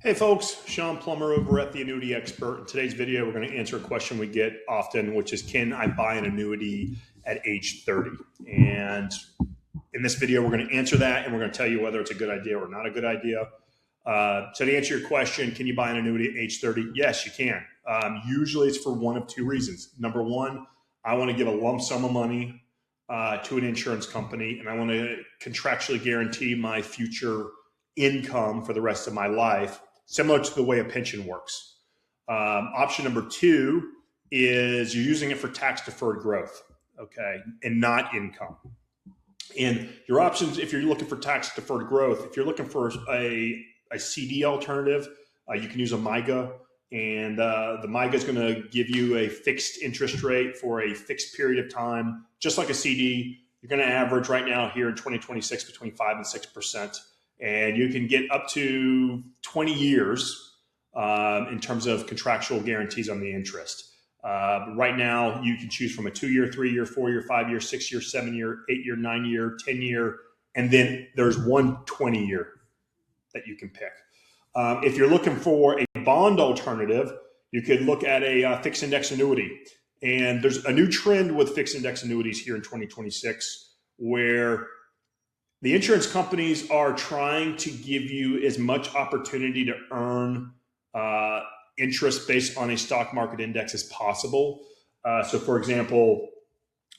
Hey folks, Shawn Plummer over at the Annuity Expert. In today's video, we're going to answer a question we get often, which is, can I buy an annuity at age 30? And in this video, we're going to answer that, and we're going to tell you whether it's a good idea or not a good idea. So to answer your question, can you buy an annuity at age 30? Yes, you can. Usually it's for one of two reasons. Number one, I want to give a lump sum of money to an insurance company, and I want to contractually guarantee my future income for the rest of my life, similar to the way a pension works. Option number two is you're using it for tax-deferred growth, okay, and not income. And your options, if you're looking for tax-deferred growth, if you're looking for a CD alternative, you can use a MYGA, and the MYGA is going to give you a fixed interest rate for a fixed period of time, just like a CD. You're going to average right now here in 2026 between 5 and 6%. And you can get up to 20 years in terms of contractual guarantees on the interest. Right now, you can choose from a 2-year, 3-year, 4-year, 5-year, 6-year, 7-year, 8-year, 9-year, 10-year, and then there's one 20-year that you can pick. If you're looking for a bond alternative, you could look at a fixed index annuity. And there's a new trend with fixed index annuities here in 2026 where the insurance companies are trying to give you as much opportunity to earn interest based on a stock market index as possible. So for example,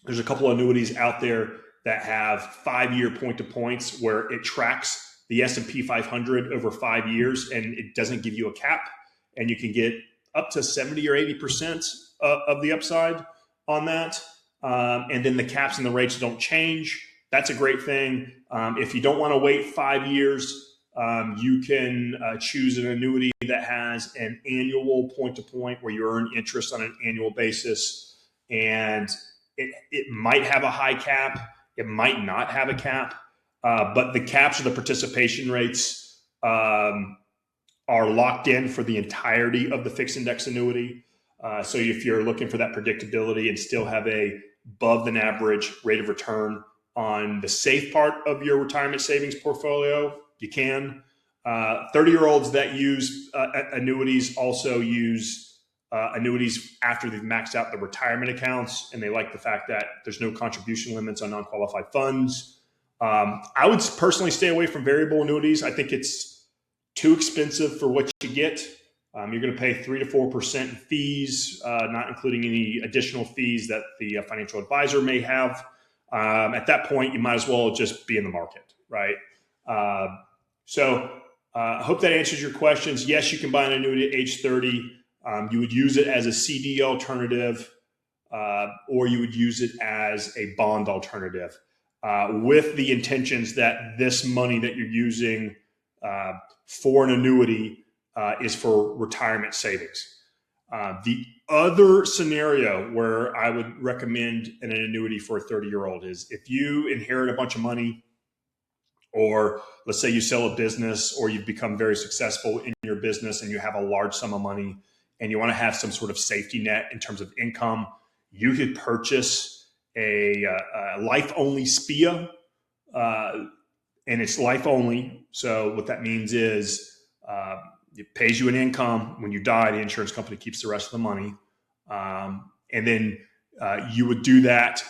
there's a couple of annuities out there that have 5-year point-to-points where it tracks the S&P 500 over 5 years and it doesn't give you a cap, and you can get up to 70 or 80% of the upside on that. And then the caps and the rates don't change. That's a great thing. If you don't want to wait 5 years, you can choose an annuity that has an annual point-to-point where you earn interest on an annual basis. And it might have a high cap. It might not have a cap. But the caps or the participation rates are locked in for the entirety of the fixed index annuity. So if you're looking for that predictability and still have a above than average rate of return on the safe part of your retirement savings portfolio, you can. 30-year-olds that use annuities also use annuities after they've maxed out the retirement accounts, and they like the fact that there's no contribution limits on non-qualified funds. I would personally stay away from variable annuities. I think it's too expensive for what you get. You're going to pay 3 to 4% in fees, not including any additional fees that the financial advisor may have. At that point, you might as well just be in the market, right? So I hope that answers your questions. Yes, you can buy an annuity at age 30. You would use it as a CD alternative, or you would use it as a bond alternative with the intentions that this money that you're using for an annuity is for retirement savings. The other scenario where I would recommend an annuity for a 30-year-old is if you inherit a bunch of money, or let's say you sell a business or you've become very successful in your business and you have a large sum of money and you want to have some sort of safety net in terms of income, you could purchase a Life-Only SPIA, and it's life only. So what that means is it pays you an income. When you die, the insurance company keeps the rest of the money. And then you would do that,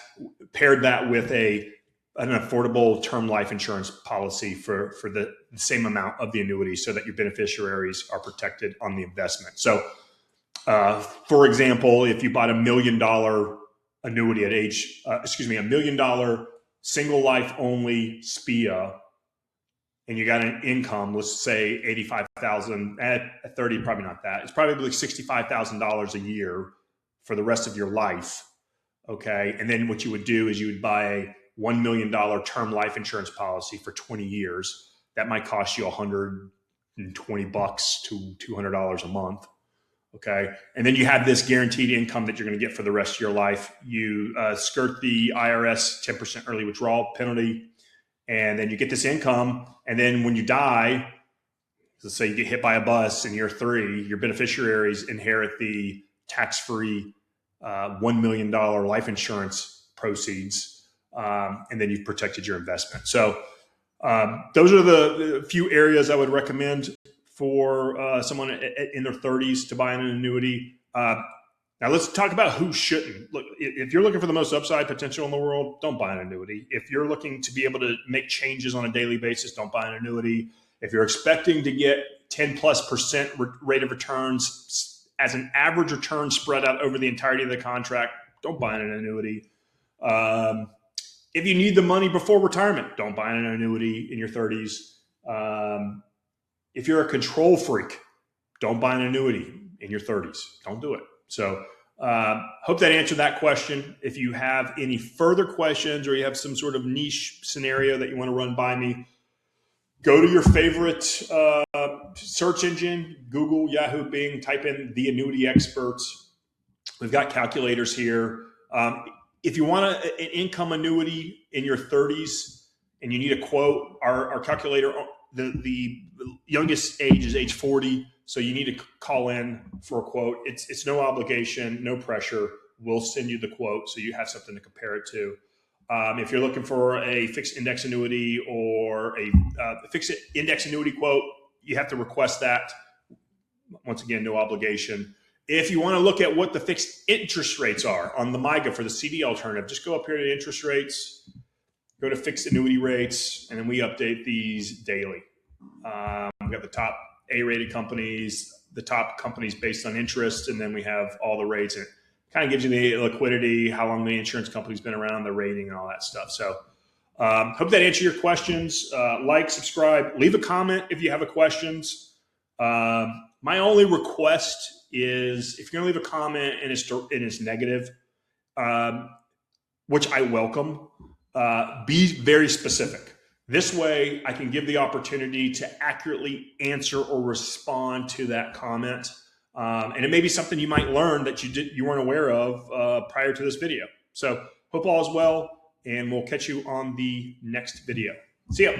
paired that with an affordable term life insurance policy for the same amount of the annuity so that your beneficiaries are protected on the investment. So for example, if you bought $1 million annuity at age, $1 million single life only SPIA, and you got an income, let's say $85,000 at 30, probably not that. It's probably like $65,000 a year for the rest of your life. Okay. And then what you would do is you would buy a $1 million term life insurance policy for 20 years. That might cost you $120 to $200 a month. Okay. And then you have this guaranteed income that you're going to get for the rest of your life. You skirt the IRS 10% early withdrawal penalty. And then you get this income. And then when you die, let's say you get hit by a bus in year 3, your beneficiaries inherit the tax-free $1 million life insurance proceeds. And then you've protected your investment. So those are the few areas I would recommend for someone in their 30s to buy an annuity. Now let's talk about who shouldn't. Look, if you're looking for the most upside potential in the world, don't buy an annuity. If you're looking to be able to make changes on a daily basis, don't buy an annuity. If you're expecting to get 10+% rate of returns as an average return spread out over the entirety of the contract, don't buy an annuity. If you need the money before retirement, don't buy an annuity in your 30s. If you're a control freak, don't buy an annuity in your 30s. Don't do it. So hope that answered that question. If you have any further questions or you have some sort of niche scenario that you want to run by me, go to your favorite search engine, Google, Yahoo, Bing, type in the Annuity Experts. We've got calculators here. If you want an income annuity in your 30s and you need a quote, our calculator, the youngest age is age 40. So you need to call in for a quote. It's no obligation, no pressure. We'll send you the quote so you have something to compare it to. If you're looking for a fixed index annuity or a fixed index annuity quote, you have to request that. Once again, no obligation. If you want to look at what the fixed interest rates are on the MYGA for the CD alternative, just go up here to interest rates, go to fixed annuity rates, and then we update these daily. We've got the top A-rated companies, the top companies based on interest, and then we have all the rates. And it kind of gives you the liquidity, how long the insurance company's been around, the rating, and all that stuff. So hope that answered your questions. Like, subscribe, leave a comment if you have a questions. My only request is if you're going to leave a comment and it's negative, which I welcome, be very specific. This way, I can give the opportunity to accurately answer or respond to that comment. And it may be something you might learn that you weren't aware of prior to this video. So hope all is well, and we'll catch you on the next video. See ya.